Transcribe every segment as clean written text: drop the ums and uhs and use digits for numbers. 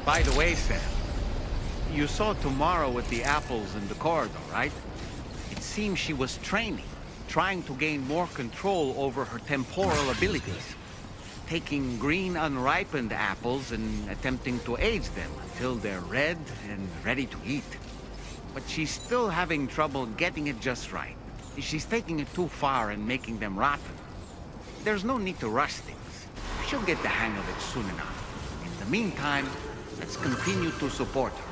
By the way, Sam, you saw Tomorrow with the apples in the corridor, right? It seems she was training, trying to gain more control over her temporal abilities. Taking green unripened apples and attempting to age them until they're red and ready to eat. But she's still having trouble getting it just right. She's taking it too far and making them rotten. There's no need to rush things. She'll get the hang of it soon enough. In the meantime, let's continue to support her.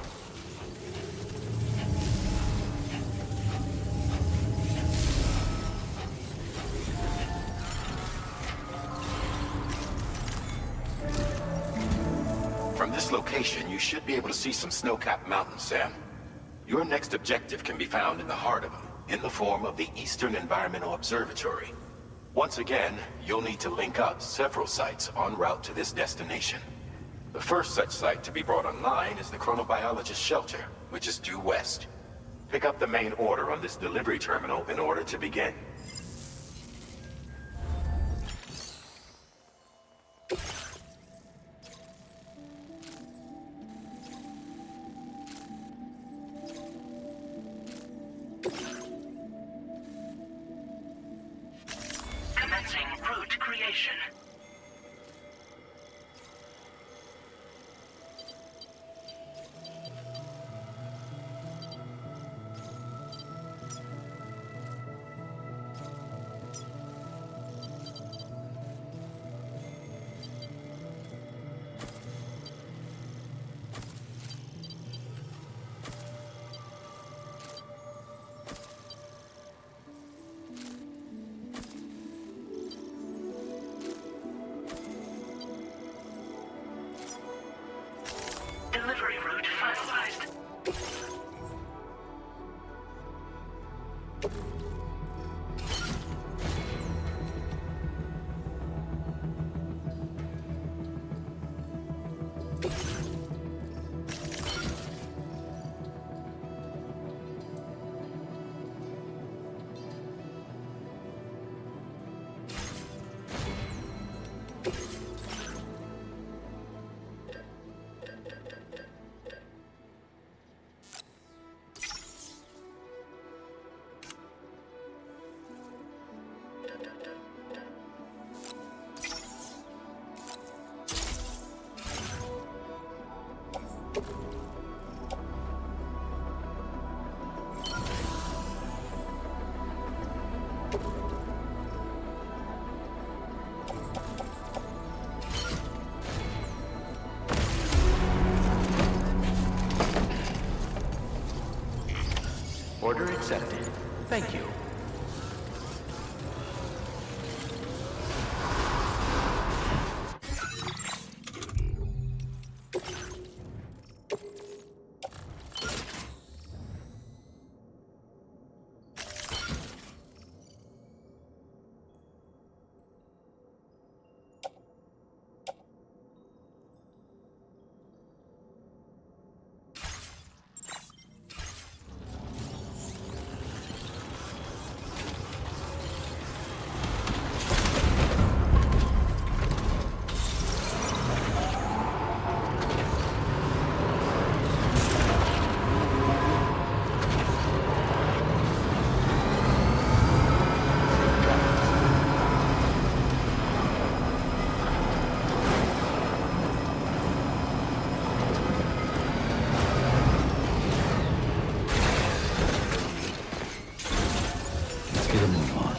From this location, you should be able to see some snow-capped mountains, Sam. Your next objective can be found in the heart of them, in the form of the Eastern Environmental Observatory. Once again, you'll need to link up several sites en route to this destination. The first such site to be brought online is the Chronobiologist Shelter, which is due west. Pick up the main order on this delivery terminal in order to begin. Commencing route creation. Delivery route finalized. Order accepted. Thank you. Get a move on.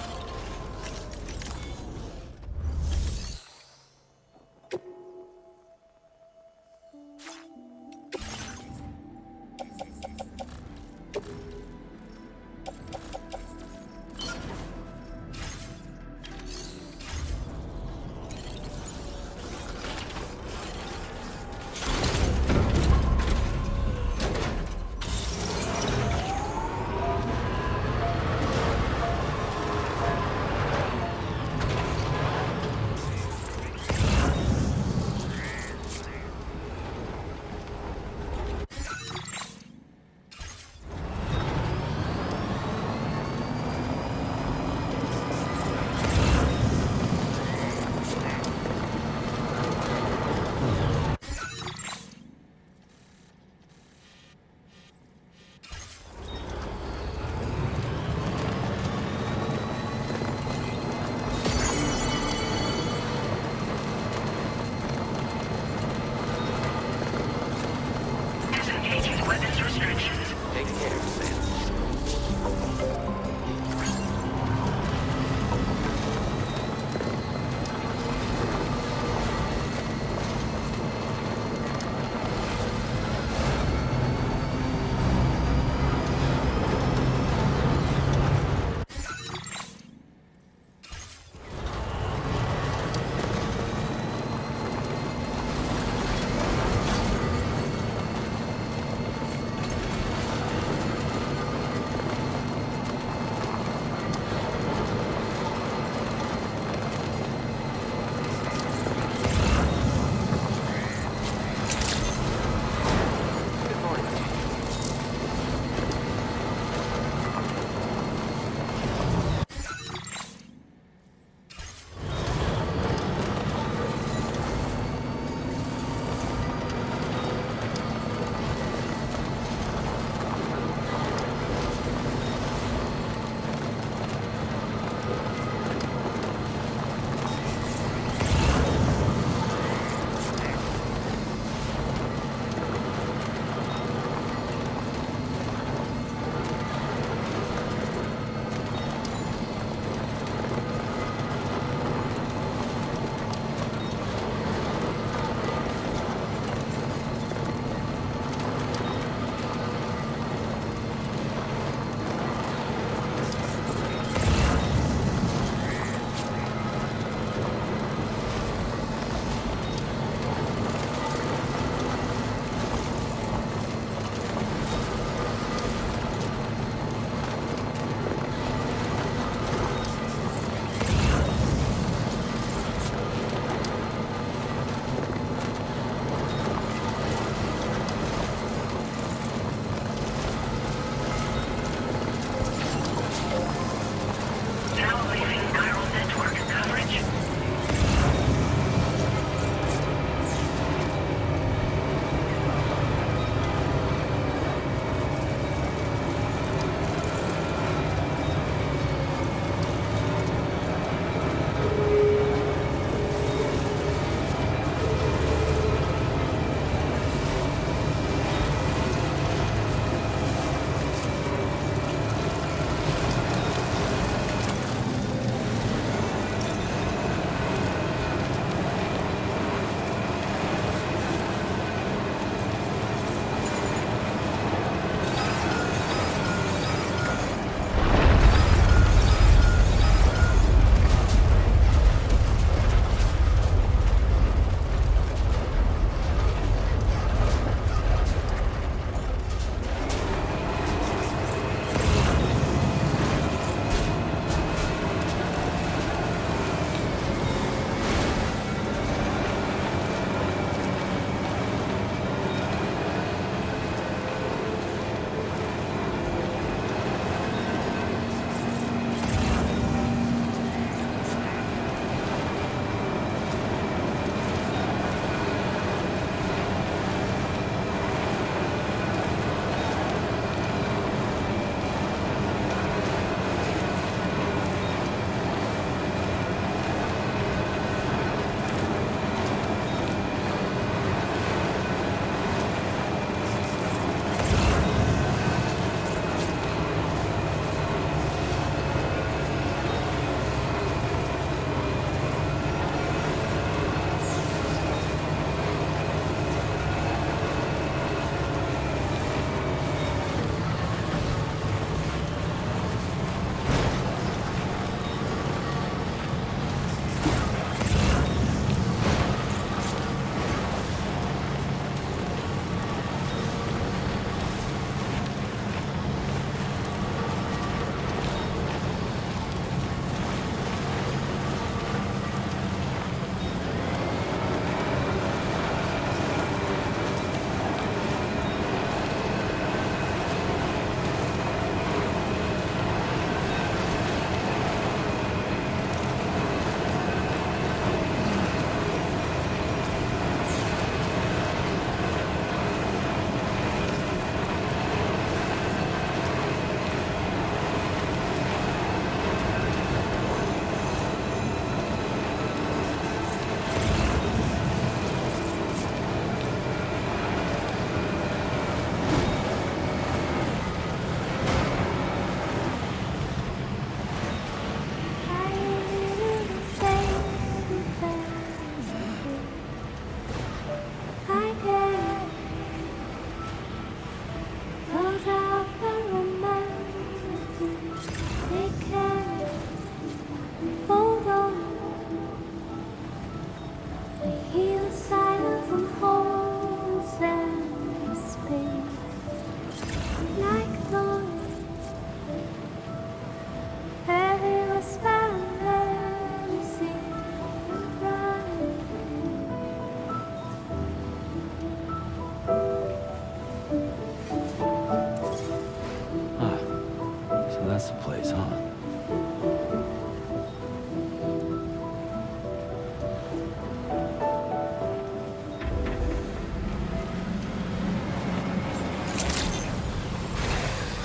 that's the place, huh?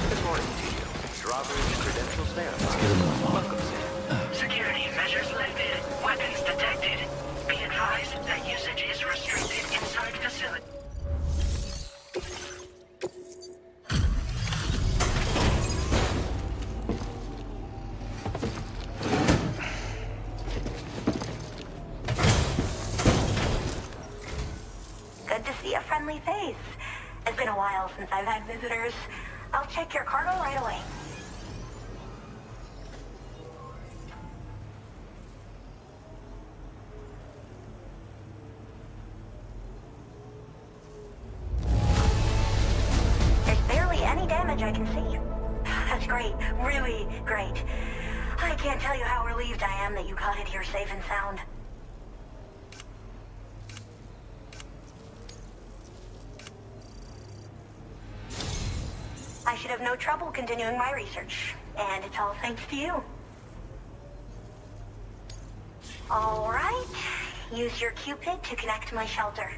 Good morning to you. Drawbridge credentials verified. Get a move on. Welcome, Sam. Security measures lifted. Weapons detected. Be advised that usage is restricted inside facility. Good to see a friendly face. It's been a while since I've had visitors. I'll check your cargo right away. There's barely any damage I can see. That's great. Really great. I can't tell you how relieved I am that you got it here safe and sound. I should have no trouble continuing my research, and it's all thanks to you. All right, use your Cupid to connect to my shelter.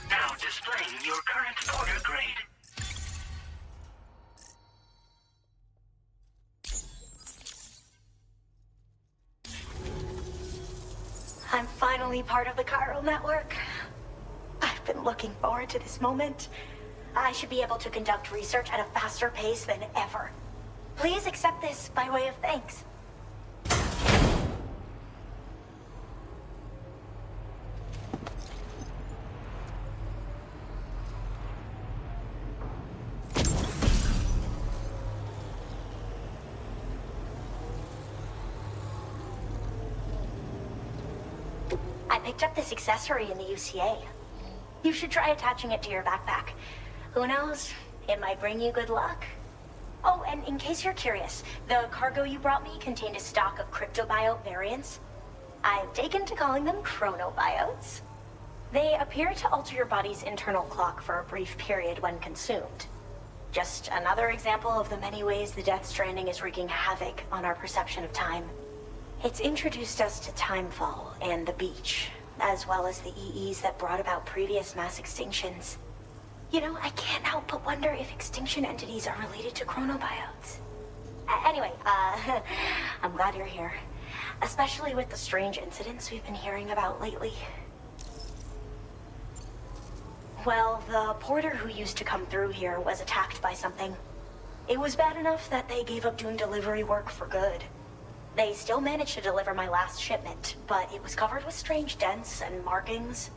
Now displaying your current order grade. I'm finally part of the chiral network. I've been looking forward to this moment. I should be able to conduct research at a faster pace than ever. Please accept this by way of thanks. I picked up this accessory in the UCA. You should try attaching it to your backpack. Who knows? It might bring you good luck. Oh, and in case you're curious, the cargo you brought me contained a stock of cryptobiote variants. I've taken to calling them chronobiotes. They appear to alter your body's internal clock for a brief period when consumed. Just another example of the many ways the Death Stranding is wreaking havoc on our perception of time. It's introduced us to Timefall and the beach, as well as the EEs that brought about previous mass extinctions. You know, I can't help but wonder if extinction entities are related to chronobiotes. Anyway, I'm glad you're here. Especially with the strange incidents we've been hearing about lately. Well, the porter who used to come through here was attacked by something. It was bad enough that they gave up doing delivery work for good. They still managed to deliver my last shipment, but it was covered with strange dents and markings.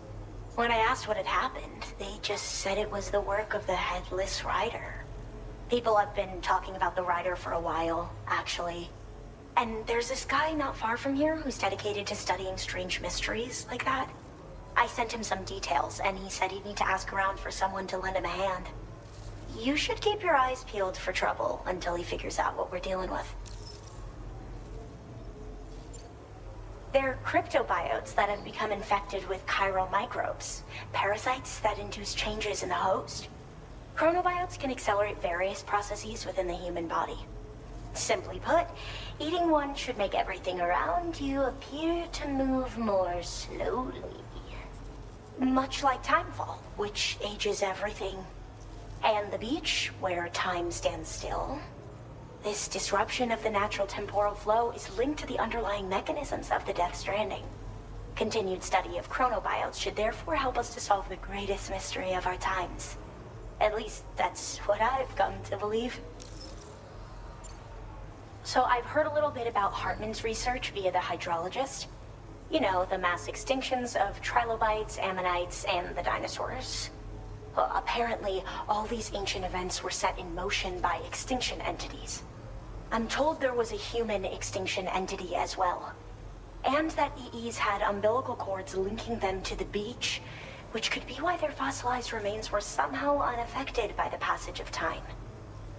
When I asked what had happened, they just said it was the work of the Headless Rider. People have been talking about the Rider for a while, actually. And there's this guy not far from here who's dedicated to studying strange mysteries like that. I sent him some details, and he said he'd need to ask around for someone to lend him a hand. You should keep your eyes peeled for trouble until he figures out what we're dealing with. They're cryptobiotes that have become infected with chiral microbes, parasites that induce changes in the host. Chronobiotes can accelerate various processes within the human body. Simply put, eating one should make everything around you appear to move more slowly. Much like Timefall, which ages everything. And the beach, where time stands still. This disruption of the natural temporal flow is linked to the underlying mechanisms of the Death Stranding. Continued study of chronobiotes should therefore help us to solve the greatest mystery of our times. At least, that's what I've come to believe. So I've heard a little bit about Hartman's research via the hydrologist. You know, the mass extinctions of trilobites, ammonites, and the dinosaurs. Well, apparently, all these ancient events were set in motion by extinction entities. I'm told there was a human extinction entity as well. And that EEs had umbilical cords linking them to the beach, which could be why their fossilized remains were somehow unaffected by the passage of time.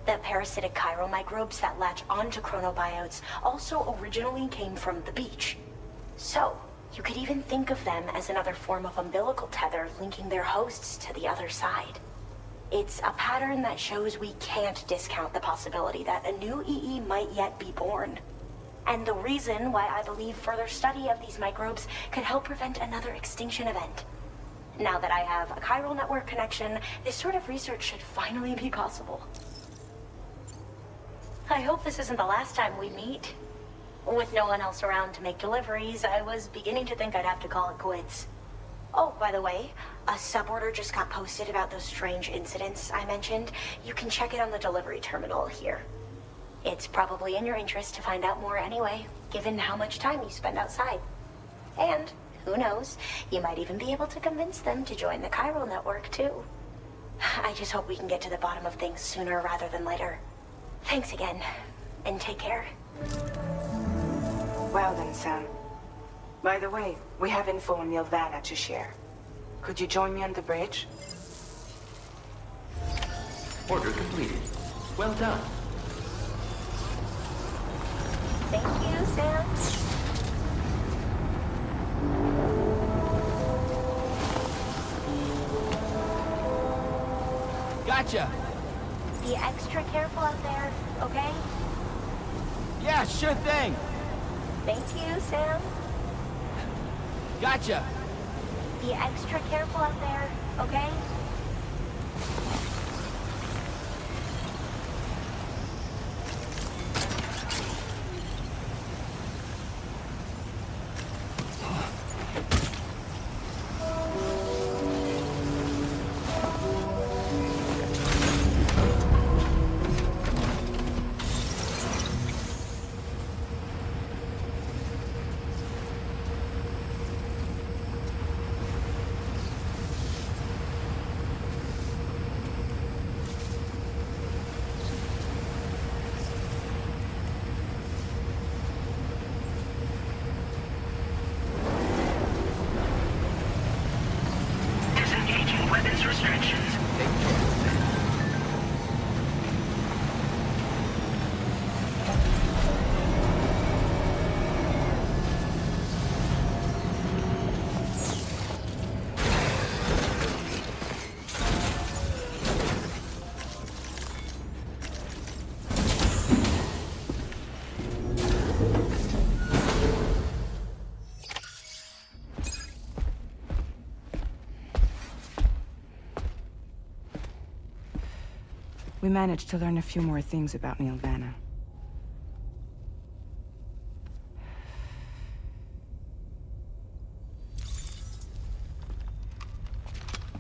The parasitic chiromicrobes that latch onto chronobiotes also originally came from the beach. So, you could even think of them as another form of umbilical tether linking their hosts to the other side. It's a pattern that shows we can't discount the possibility that a new EE might yet be born. And the reason why I believe further study of these microbes could help prevent another extinction event. Now that I have a chiral network connection, this sort of research should finally be possible. I hope this isn't the last time we meet. With no one else around to make deliveries, I was beginning to think I'd have to call it quits. Oh, by the way, a suborder just got posted about those strange incidents I mentioned. You can check it on the delivery terminal here. It's probably in your interest to find out more anyway, given how much time you spend outside. And, who knows, you might even be able to convince them to join the chiral network too. I just hope we can get to the bottom of things sooner rather than later. Thanks again, and take care. Well then, Sam. By the way, we have info on Nirvana to share. Could you join me on the bridge? Order completed. Well done. Thank you, Sam. Gotcha! Be extra careful out there, okay? Yeah, sure thing! Thank you, Sam. Gotcha! Be extra careful out there, okay? Disengaging weapons restrictions. We managed to learn a few more things about Nirvana.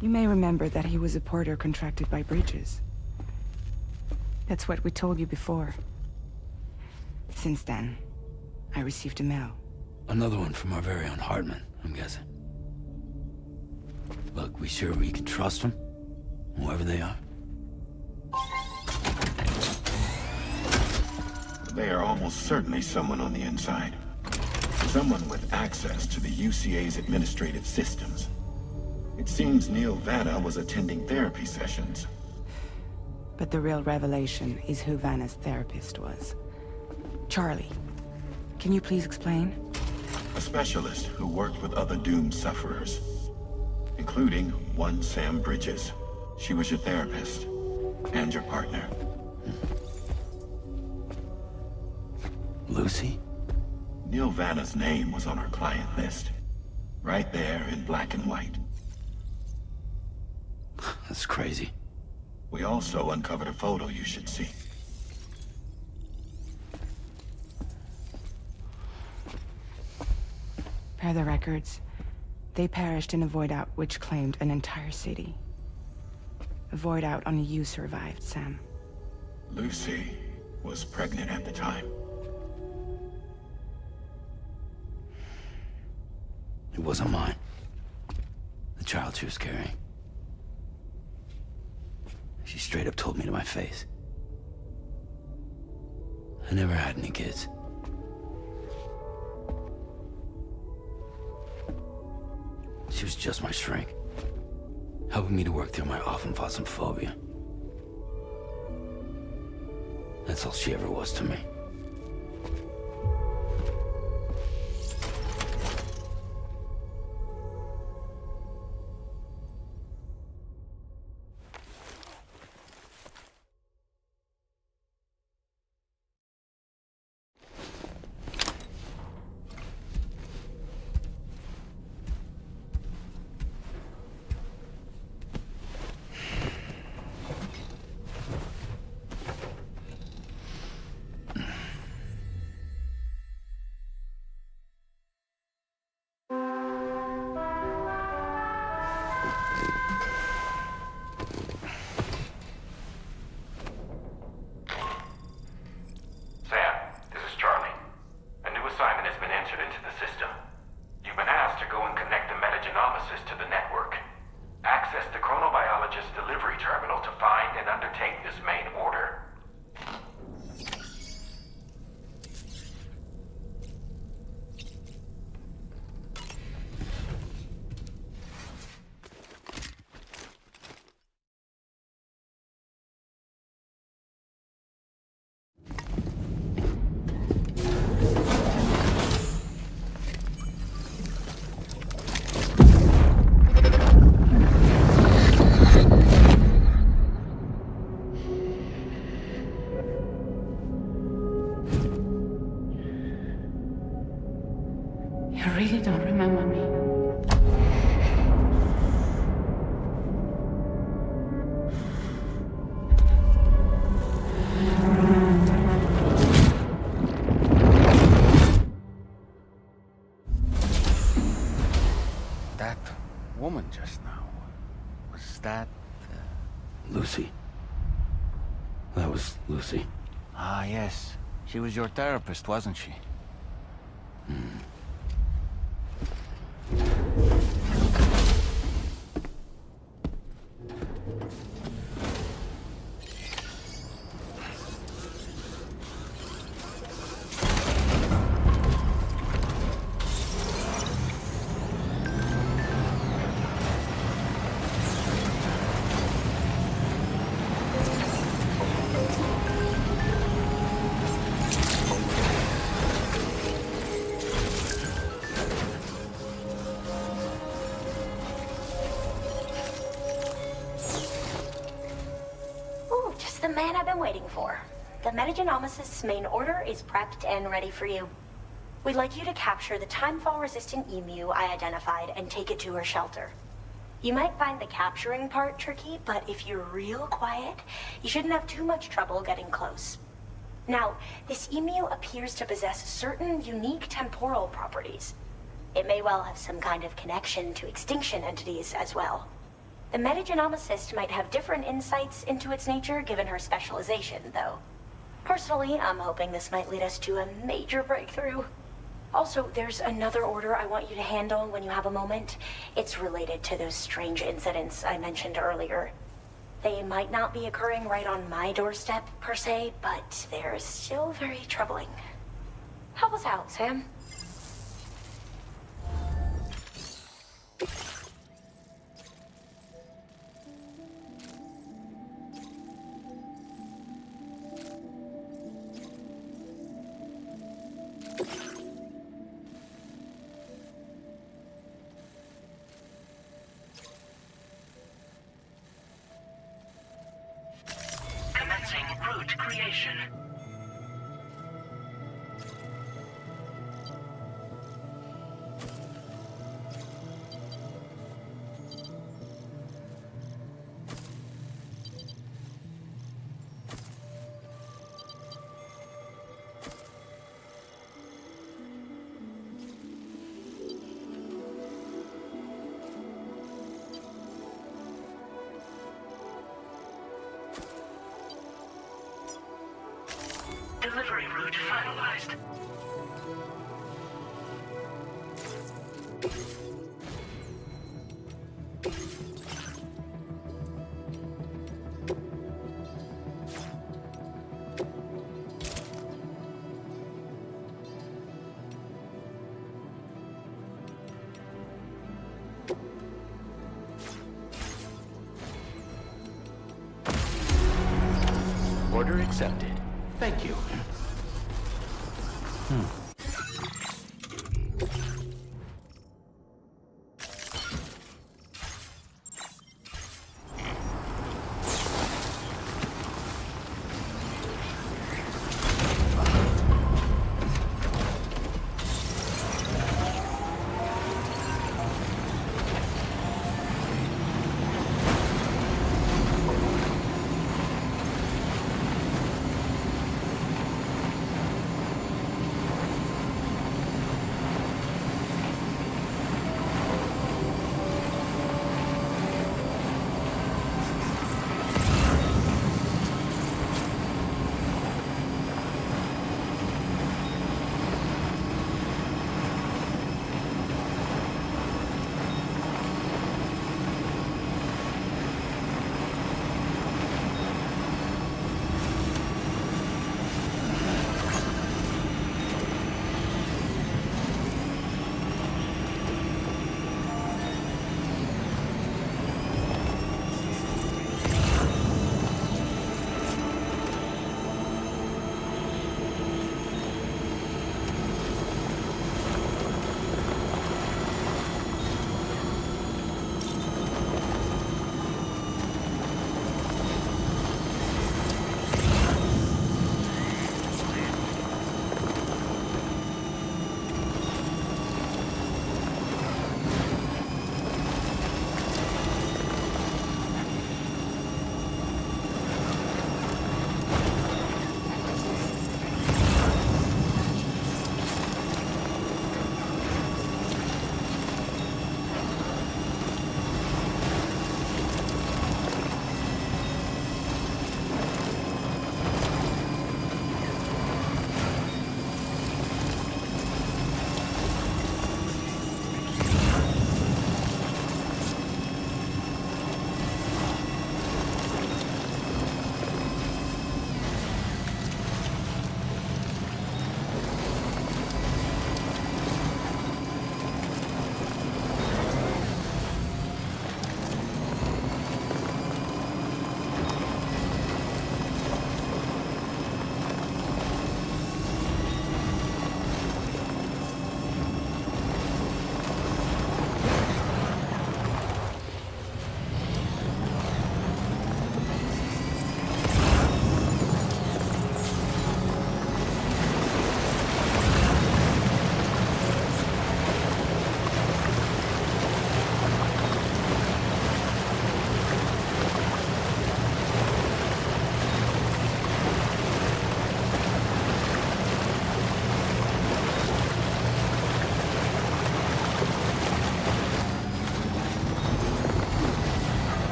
You may remember that he was a porter contracted by Bridges. That's what we told you before. Since then, I received a mail. Another one from our very own Hartman, I'm guessing. Look, we sure we can trust them? Whoever they are? They are almost certainly someone on the inside. Someone with access to the UCA's administrative systems. It seems Neil Vanna was attending therapy sessions. But the real revelation is who Vanna's therapist was. Charlie, can you please explain? A specialist who worked with other doomed sufferers, including one Sam Bridges. She was your therapist and your partner. Lucy? Neil Vanna's name was on our client list. Right there in black and white. That's crazy. We also uncovered a photo you should see. Compare the records. They perished in a void out which claimed an entire city. A void out only you survived, Sam. Lucy was pregnant at the time. It wasn't mine. The child she was carrying. She straight up told me to my face. I never had any kids. She was just my shrink, helping me to work through my often phobia. That's all she ever was to me. You really don't remember me. That woman just now, was that... Lucy. That was Lucy. Ah, yes. She was your therapist, wasn't she? Ooh, just the man I've been waiting for. The Metagenomicist's main order is prepped and ready for you. We'd like you to capture the timefall-resistant emu I identified and take it to her shelter. You might find the capturing part tricky, but if you're real quiet, you shouldn't have too much trouble getting close. Now, this emu appears to possess certain unique temporal properties. It may well have some kind of connection to extinction entities as well. The Metagenomicist might have different insights into its nature given her specialization, though. Personally, I'm hoping this might lead us to a major breakthrough. Also, there's another order I want you to handle when you have a moment. It's related to those strange incidents I mentioned earlier. They might not be occurring right on my doorstep, per se, but they're still very troubling. Help us out, Sam. Commencing route creation. delivery route finalized. Order accepted. Thank you.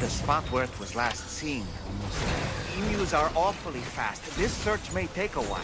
The spot where it was last seen. Emus are awfully fast. This search may take a while.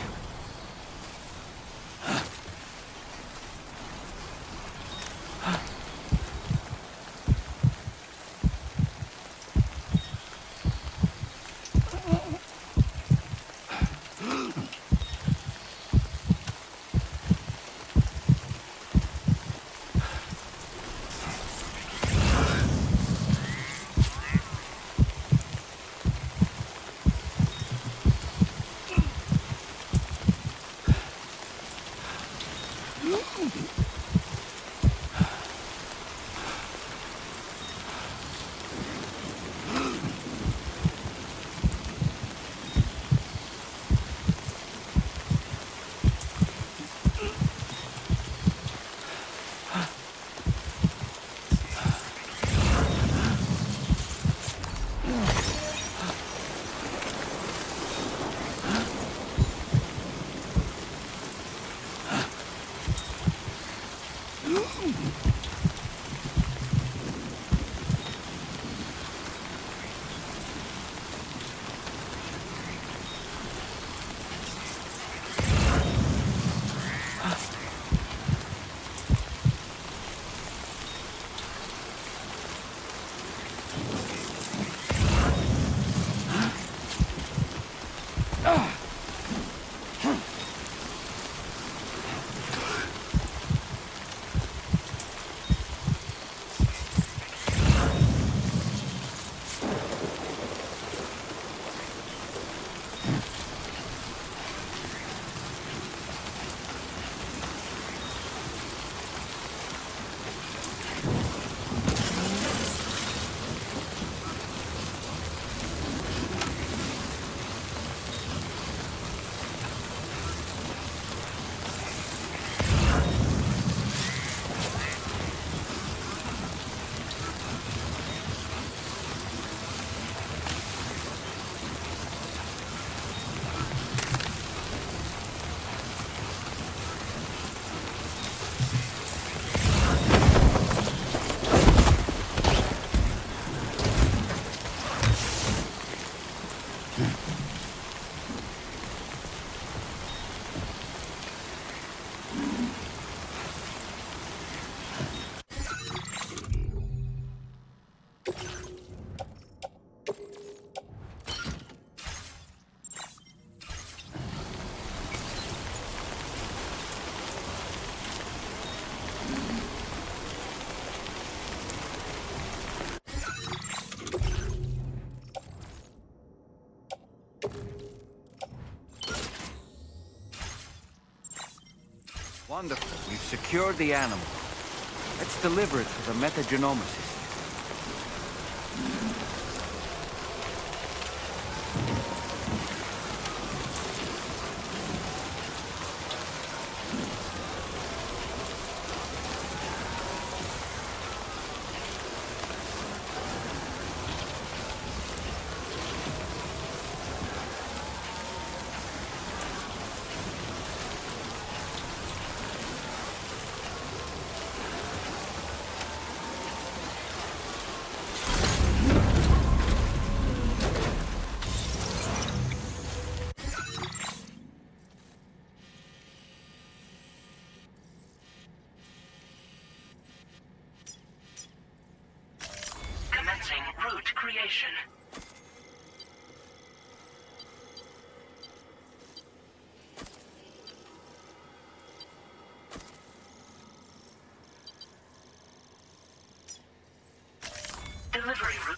Wonderful. We've secured the animal. Let's deliver it to the metagenomicist. Commencing route creation. Delivery route.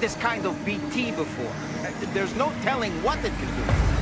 this kind of BT before. There's no telling what it can do.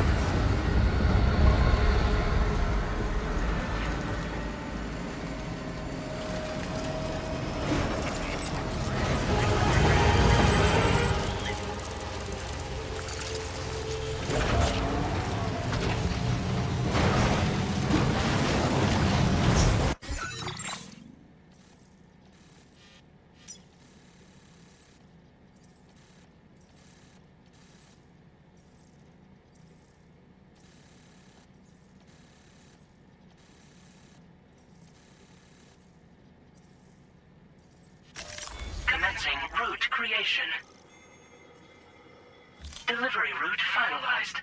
Commencing route creation. Delivery route finalized.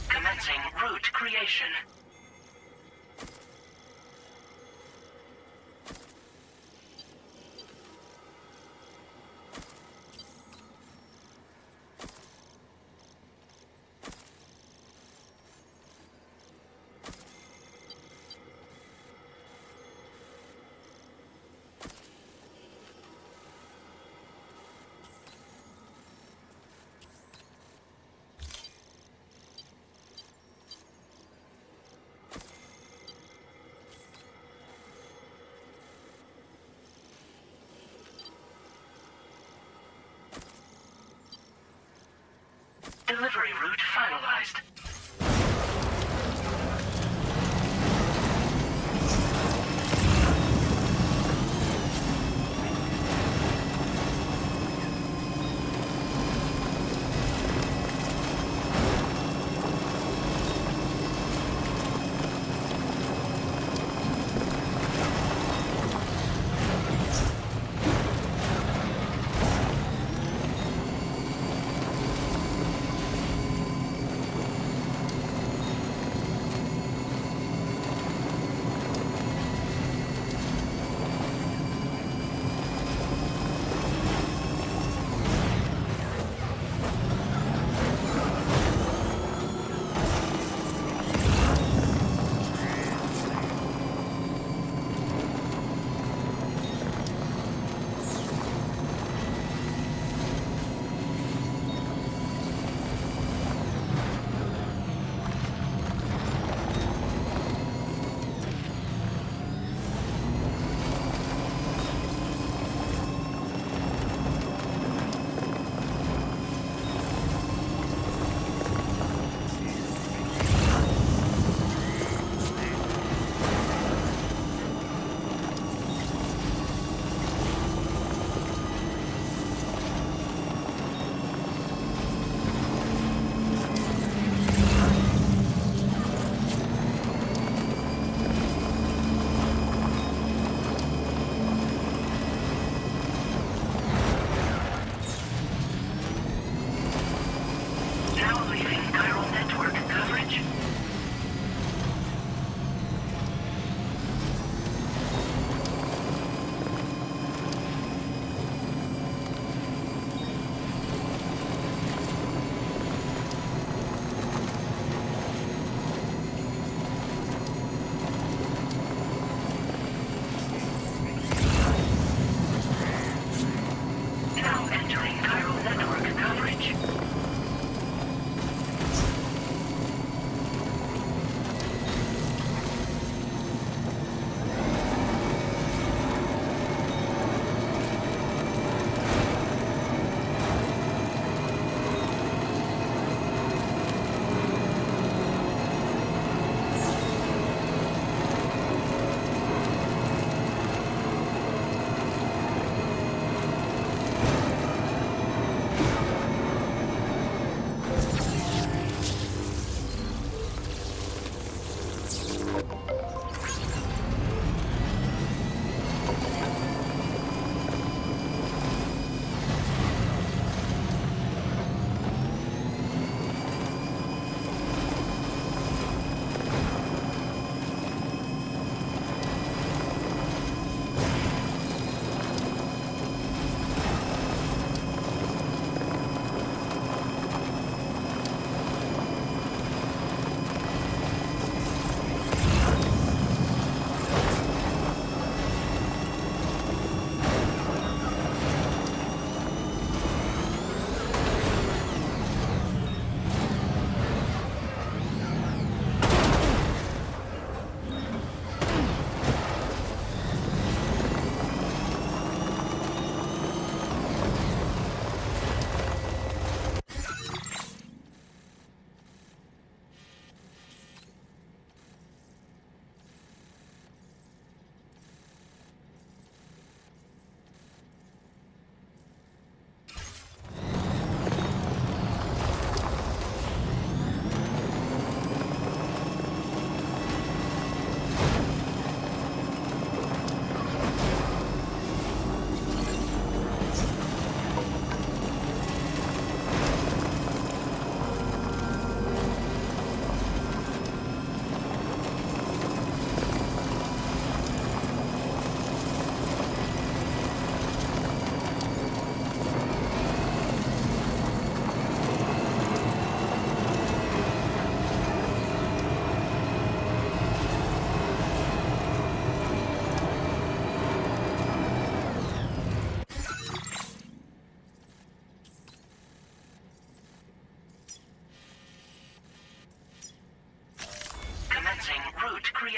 Commencing route creation. Delivery route finalized.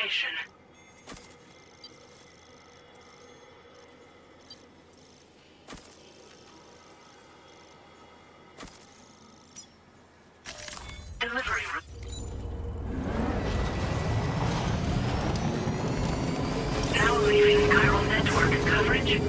location. Delivery now leaving chiral network coverage.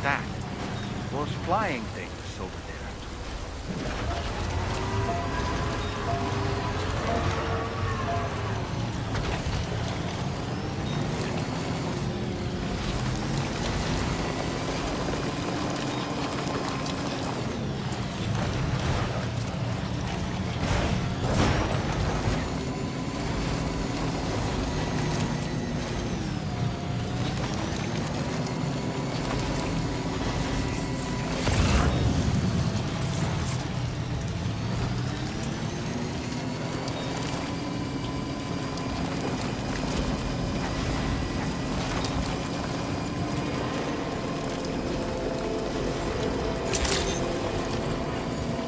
That. Those flying things over there.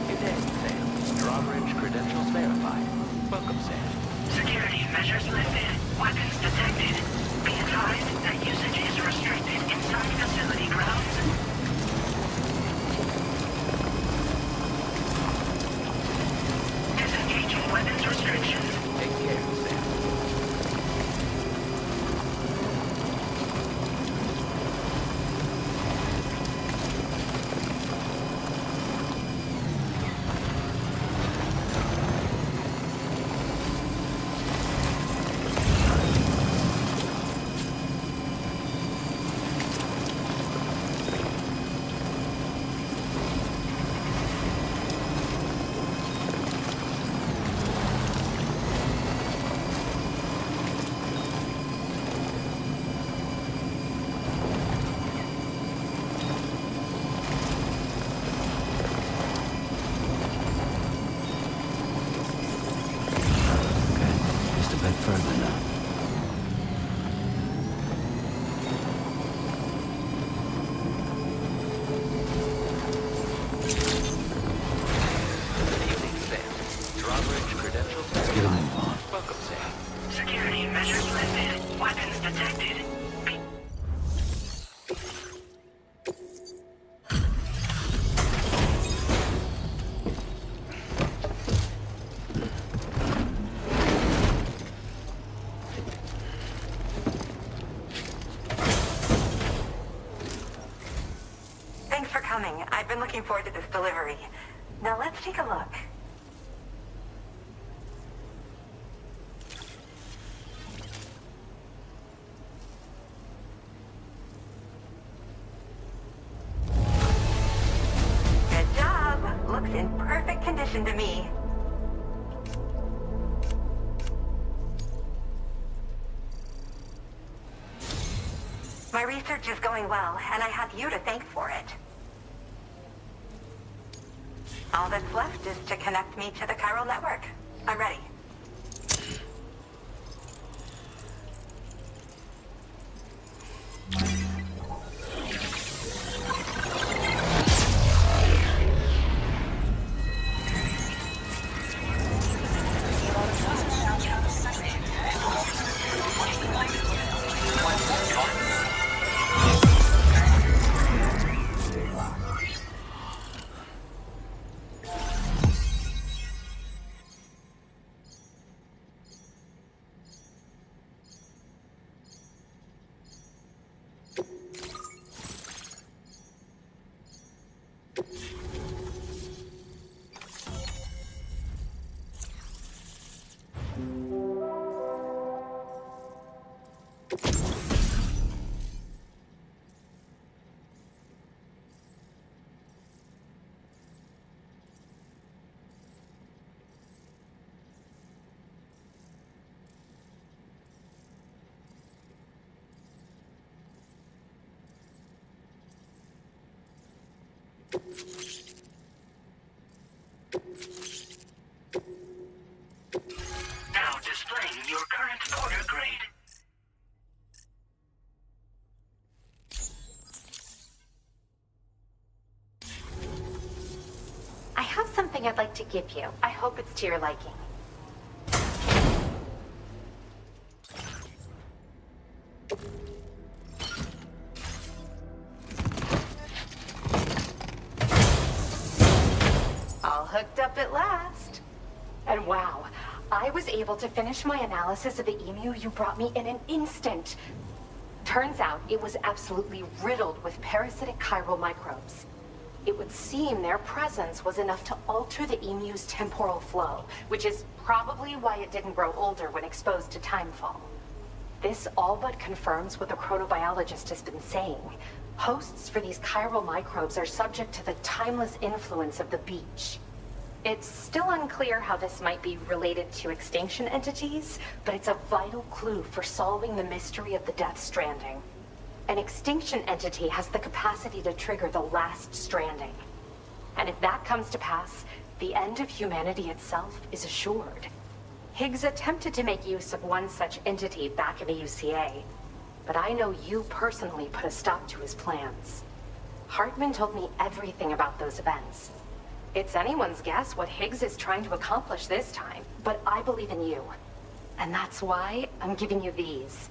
Good day, Sam. Drawbridge credentials verified. Welcome, Sam. Security measures lifted. Weapons detected. Be advised that usage is restricted inside facility grounds. Disengaging weapons restrictions. Take care, Sam. Just a bit further now. Good evening, Sam. Drawbridge credentials Let's get a verified. move on. Welcome, Sam. Security measures lifted. Weapons detected. Be Thanks for coming. I've been looking forward to this delivery. Now let's take a look. Good job. Looks in perfect condition to me. My research is going well, and I have you to thank for it. All that's left is to connect me to the chiral network. I'm ready. Now displaying your current porter grade. I have something I'd like to give you. I hope it's to your liking. All hooked up at last. And wow, I was able to finish my analysis of the emu you brought me in an instant. Turns out it was absolutely riddled with parasitic chiral microbes. It would seem their presence was enough to alter the emu's temporal flow, which is probably why it didn't grow older when exposed to timefall. This all but confirms what the chronobiologist has been saying. Hosts for these chiral microbes are subject to the timeless influence of the beach. It's still unclear how this might be related to extinction entities, but it's a vital clue for solving the mystery of the Death Stranding. An extinction entity has the capacity to trigger the last stranding. And if that comes to pass, the end of humanity itself is assured. Higgs attempted to make use of one such entity back in the UCA, but I know you personally put a stop to his plans. Hartman told me everything about those events. It's anyone's guess what Higgs is trying to accomplish this time, but I believe in you. And that's why I'm giving you these.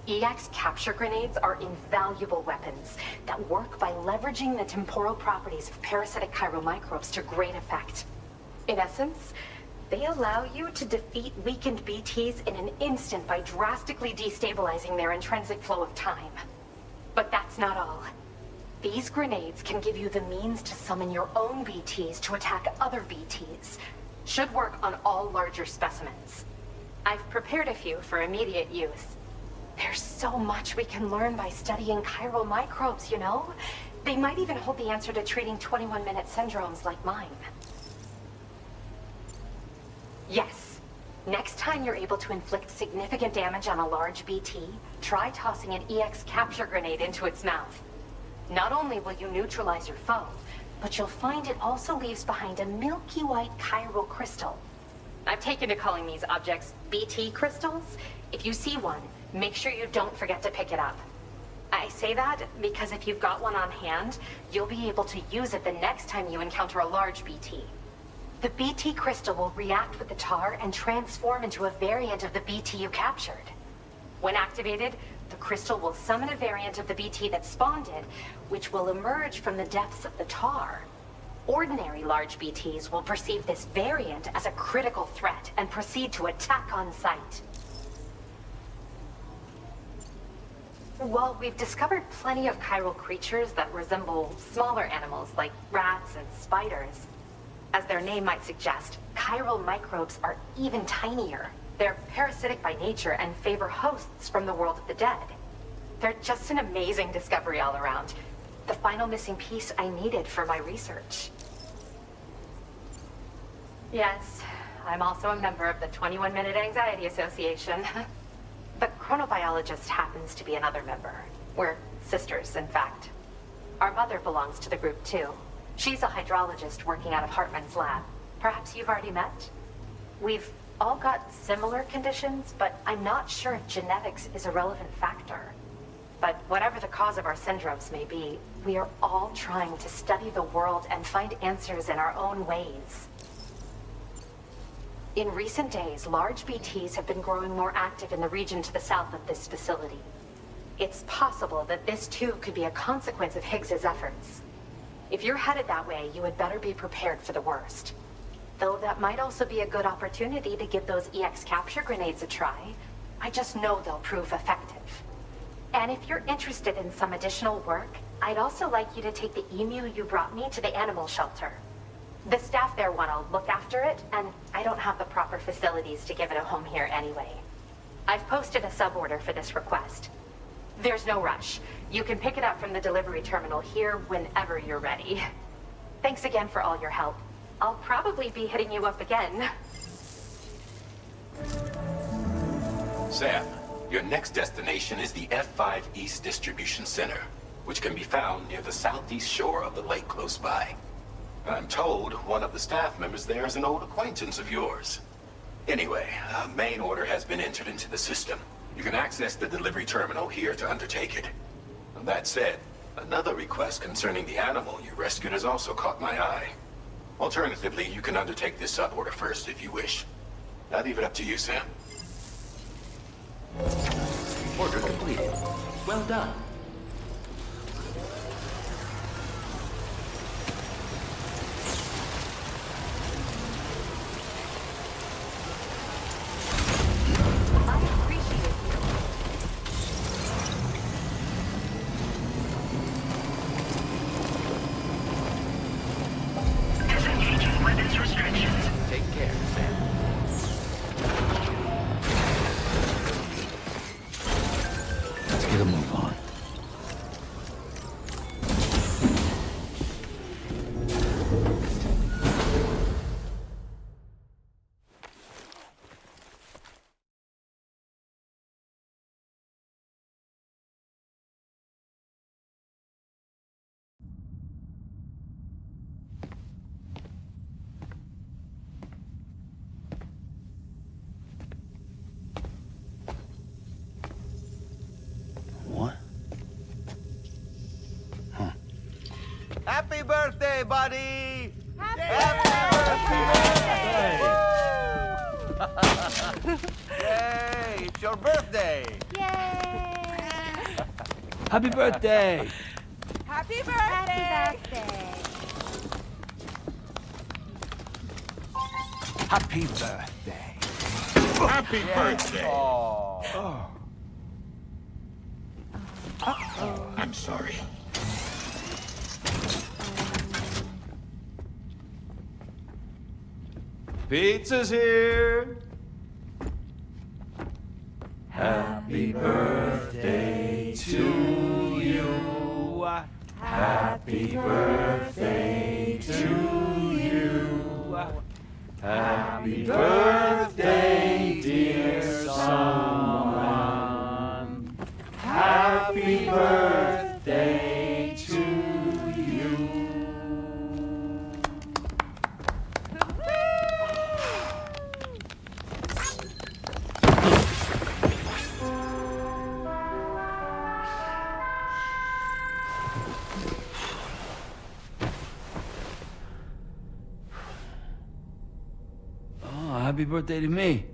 EX capture grenades are invaluable weapons that work by leveraging the temporal properties of parasitic chiral microbes to great effect. In essence, they allow you to defeat weakened BTs in an instant by drastically destabilizing their intrinsic flow of time. But that's not all. These grenades can give you the means to summon your own BTs to attack other BTs. Should work on all larger specimens. I've prepared a few for immediate use. There's so much we can learn by studying chiral microbes, you know? They might even hold the answer to treating 21-minute syndromes like mine. Yes. Next time you're able to inflict significant damage on a large BT, try tossing an EX capture grenade into its mouth. Not only will you neutralize your foe, but you'll find it also leaves behind a milky white chiral crystal. I've taken to calling these objects BT crystals. If you see one, make sure you don't forget to pick it up. I say that because if you've got one on hand, you'll be able to use it the next time you encounter a large BT. The BT crystal will react with the tar and transform into a variant of the BT you captured. When activated, the crystal will summon a variant of the BT that spawned it, which will emerge from the depths of the tar. Ordinary large BTs will perceive this variant as a critical threat and proceed to attack on sight. While we've discovered plenty of chiral creatures that resemble smaller animals like rats and spiders, as their name might suggest, chiral microbes are even tinier. They're parasitic by nature and favor hosts from the world of the dead. They're just an amazing discovery all around. The final missing piece I needed for my research. Yes, I'm also a member of the 21-Minute Anxiety Association. The chronobiologist happens to be another member. We're sisters, in fact. Our mother belongs to the group, too. She's a hydrologist working out of Hartman's lab. Perhaps you've already met? We've all got similar conditions, but I'm not sure if genetics is a relevant factor. But whatever the cause of our syndromes may be, we are all trying to study the world and find answers in our own ways. In recent days, large BTs have been growing more active in the region to the south of this facility. It's possible that this too could be a consequence of Higgs's efforts. If you're headed that way, you had better be prepared for the worst. Though that might also be a good opportunity to give those EX capture grenades a try. I just know they'll prove effective. And if you're interested in some additional work, I'd also like you to take the emu you brought me to the animal shelter. The staff there want to look after it, and I don't have the proper facilities to give it a home here anyway. I've posted a suborder for this request. There's no rush. You can pick it up from the delivery terminal here whenever you're ready. Thanks again for all your help. I'll probably be hitting you up again. Sam, your next destination is the F5 East Distribution Center. which can be found near the southeast shore of the lake close by. I'm told one of the staff members there is an old acquaintance of yours. Anyway, a main order has been entered into the system. You can access the delivery terminal here to undertake it. That said, another request concerning the animal you rescued has also caught my eye. Alternatively, you can undertake this sub-order first if you wish. I'll leave it up to you, Sam. Order completed. Well done. I appreciate you. Disengaging weapons restrictions. Take care, Sam. Let's get a move on. What? Happy birthday, buddy! Yay! It's your birthday! Happy birthday! Happy birthday! Happy birthday! Happy birthday! Oh. I'm sorry. Pizza's here! Happy birthday to you. Happy birthday to you. Happy birthday, dear someone. Happy birthday to you. Oh, happy birthday to me.